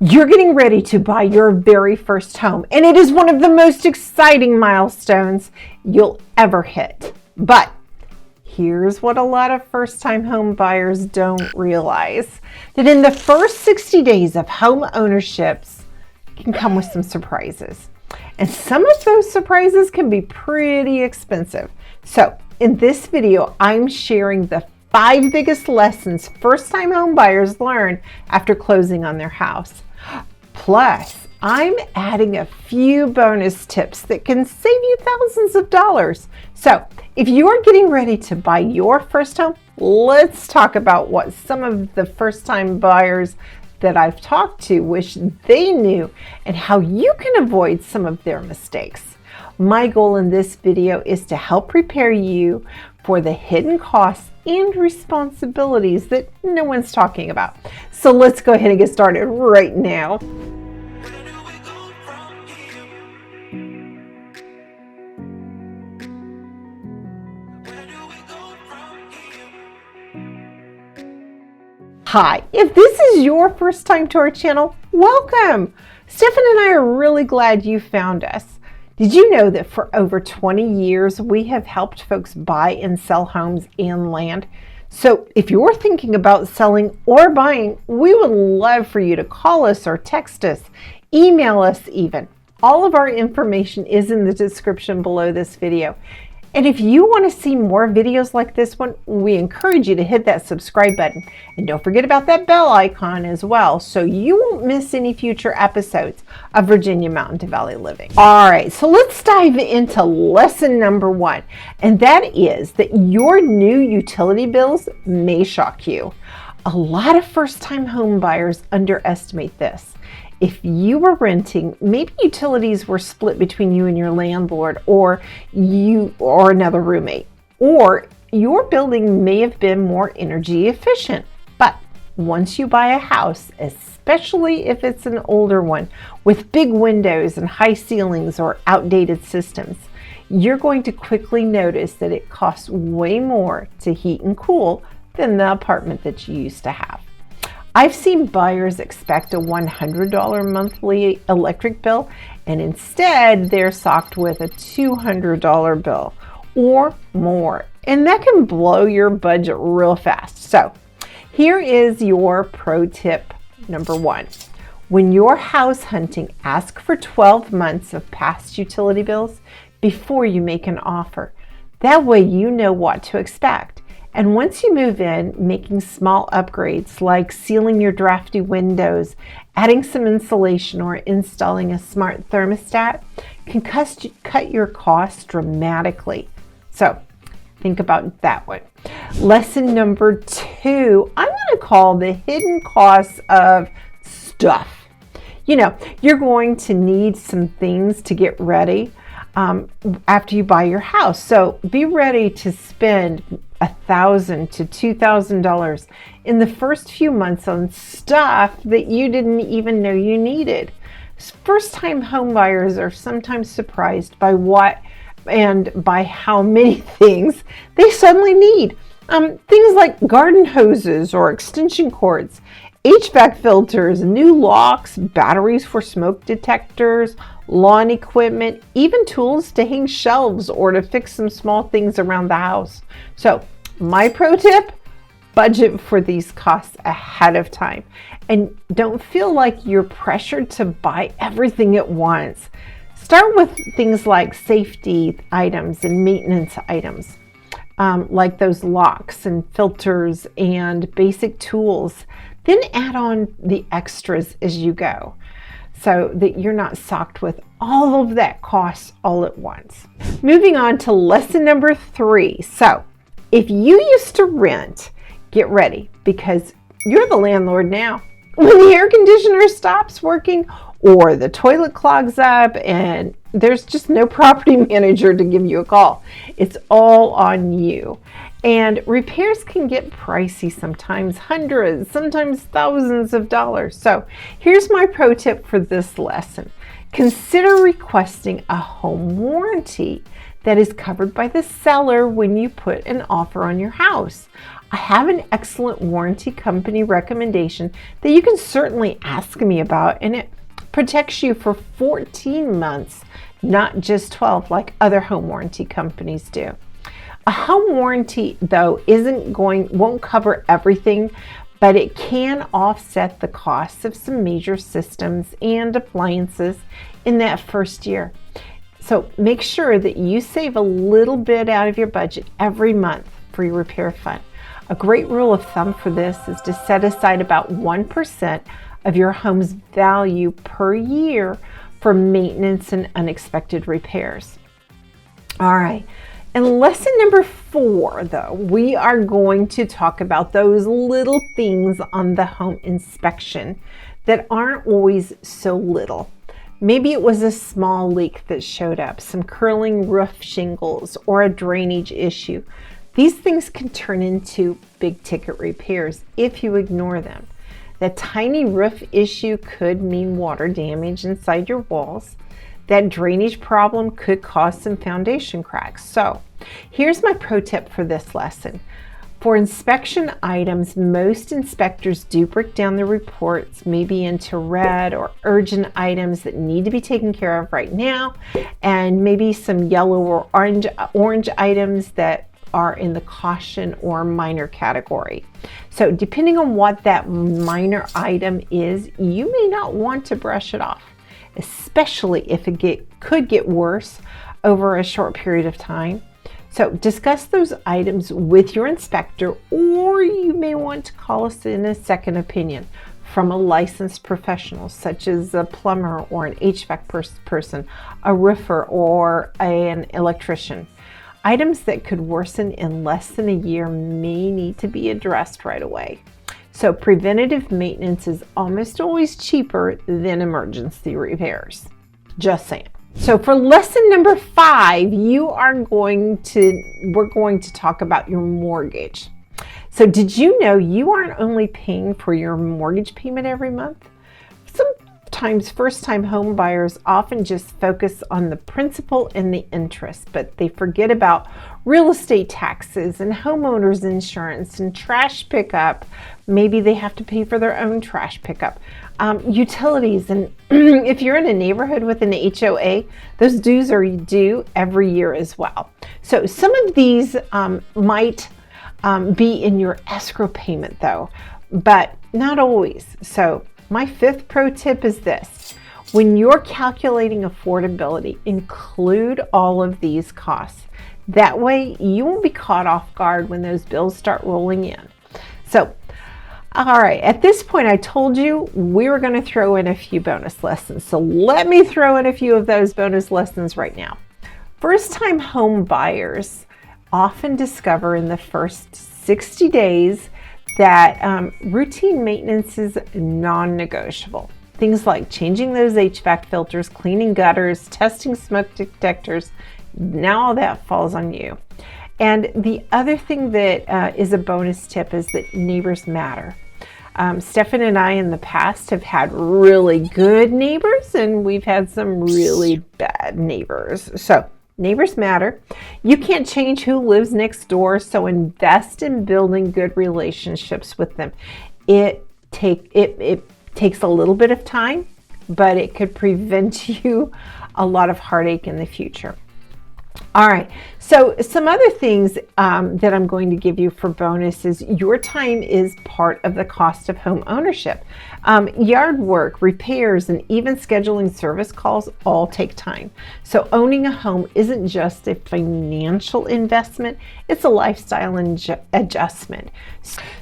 You're getting ready to buy your very first home, and it is one of the most exciting milestones you'll ever hit. But here's what a lot of first-time home buyers don't realize, that in the first 60 days of home ownerships can come with some surprises. And some of those surprises can be pretty expensive. So in this video, I'm sharing the 5 biggest lessons first-time home buyers learn after closing on their house. Plus, I'm adding a few bonus tips that can save you thousands of dollars. So if you're getting ready to buy your first home, let's talk about what some of the first-time buyers that I've talked to wish they knew and how you can avoid some of their mistakes. My goal in this video is to help prepare you for the hidden costs and responsibilities that no one's talking about. So let's go ahead and get started right now. Hi, if this is your first time to our channel, welcome. Stefan and I are really glad you found us. Did you know that for over 20 years, we have helped folks buy and sell homes and land? So if you're thinking about selling or buying, we would love for you to call us or text us, email us even. All of our information is in the description below this video. And if you want to see more videos like this one, we encourage you to hit that subscribe button. And don't forget about that bell icon as well, so you won't miss any future episodes of Virginia Mountain to Valley Living. All right, so let's dive into lesson number 1. And that is that your new utility bills may shock you. A lot of first-time home buyers underestimate this. If you were renting, maybe utilities were split between you and your landlord, or you or another roommate, or your building may have been more energy efficient. But once you buy a house, especially if it's an older one with big windows and high ceilings or outdated systems, you're going to quickly notice that it costs way more to heat and cool than the apartment that you used to have. I've seen buyers expect a $100 monthly electric bill, and instead they're socked with a $200 bill or more. And that can blow your budget real fast. So here is your pro tip number 1. When you're house hunting, ask for 12 months of past utility bills before you make an offer. That way you know what to expect. And once you move in, making small upgrades like sealing your drafty windows, adding some insulation, or installing a smart thermostat can cut your costs dramatically. So think about that one. Lesson number 2, I'm going to call the hidden costs of stuff. You know, you're going to need some things to get ready after you buy your house. So be ready to spend $1,000 to $2,000 in the first few months on stuff that you didn't even know you needed. First-time home buyers are sometimes surprised by what and by how many things they suddenly need. Things like garden hoses or extension cords, HVAC filters, new locks, batteries for smoke detectors, lawn equipment, even tools to hang shelves or to fix some small things around the house. So my pro tip, budget for these costs ahead of time. And don't feel like you're pressured to buy everything at once. Start with things like safety items and maintenance items, like those locks and filters and basic tools. Then add on the extras as you go, so that you're not socked with all of that cost all at once. Moving on to lesson number 3. So if you used to rent, get ready, because you're the landlord now. When the air conditioner stops working or the toilet clogs up and there's just no property manager to give you a call, it's all on you. And repairs can get pricey, sometimes hundreds, sometimes thousands of dollars. So here's my pro tip for this lesson. Consider requesting a home warranty that is covered by the seller when you put an offer on your house. I have an excellent warranty company recommendation that you can certainly ask me about, and it protects you for 14 months, not just 12 like other home warranty companies do. A home warranty, though, won't cover everything, but it can offset the costs of some major systems and appliances in that first year. So make sure that you save a little bit out of your budget every month for your repair fund. A great rule of thumb for this is to set aside about 1% of your home's value per year for maintenance and unexpected repairs. All right. In lesson number 4, though, we are going to talk about those little things on the home inspection that aren't always so little. Maybe it was a small leak that showed up, some curling roof shingles, or a drainage issue. These things can turn into big ticket repairs if you ignore them. That tiny roof issue could mean water damage inside your walls. That drainage problem could cause some foundation cracks. So here's my pro tip for this lesson. For inspection items, most inspectors do break down the reports maybe into red or urgent items that need to be taken care of right now, and maybe some yellow or orange items that are in the caution or minor category. So depending on what that minor item is, you may not want to brush it off, especially if it could get worse over a short period of time. So discuss those items with your inspector, or you may want to call us in a second opinion from a licensed professional, such as a plumber or an HVAC person, a roofer, or an electrician. Items that could worsen in less than a year may need to be addressed right away. So preventative maintenance is almost always cheaper than emergency repairs. Just saying. So for lesson number 5, we're going to talk about your mortgage. So did you know you aren't only paying for your mortgage payment every month? Sometimes first-time home buyers often just focus on the principal and the interest, but they forget about real estate taxes and homeowners insurance and trash pickup. Maybe they have to pay for their own trash pickup. Utilities, and if you're in a neighborhood with an HOA, those dues are due every year as well. So some of these might be in your escrow payment though, but not always. So my 5th pro tip is this. When you're calculating affordability, include all of these costs. That way you won't be caught off guard when those bills start rolling in. So, all right, at this point I told you we were going to throw in a few bonus lessons. So let me throw in a few of those bonus lessons right now. First-time home buyers often discover in the first 60 days that routine maintenance is non-negotiable. Things like changing those HVAC filters, cleaning gutters, testing smoke detectors, now all that falls on you. And the other thing that is a bonus tip is that neighbors matter. Stefan and I in the past have had really good neighbors, and we've had some really bad neighbors. So neighbors matter. You can't change who lives next door, so invest in building good relationships with them. It takes a little bit of time, but it could prevent you a lot of heartache in the future. All right, so some other things that I'm going to give you for bonus is your time is part of the cost of home ownership. Yard work, repairs, and even scheduling service calls all take time. So owning a home isn't just a financial investment, it's a lifestyle adjustment.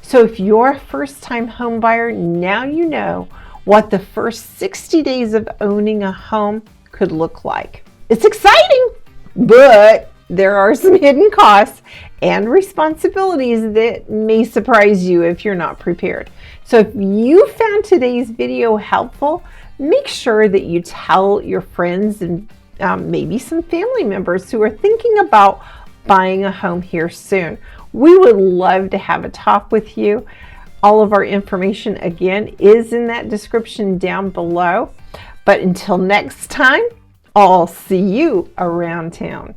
So if you're a first-time home buyer, now you know what the first 60 days of owning a home could look like. It's exciting! But there are some hidden costs and responsibilities that may surprise you if you're not prepared. So if you found today's video helpful, make sure that you tell your friends and maybe some family members who are thinking about buying a home here soon. We would love to have a talk with you. All of our information, again, is in that description down below. But until next time, I'll see you around town.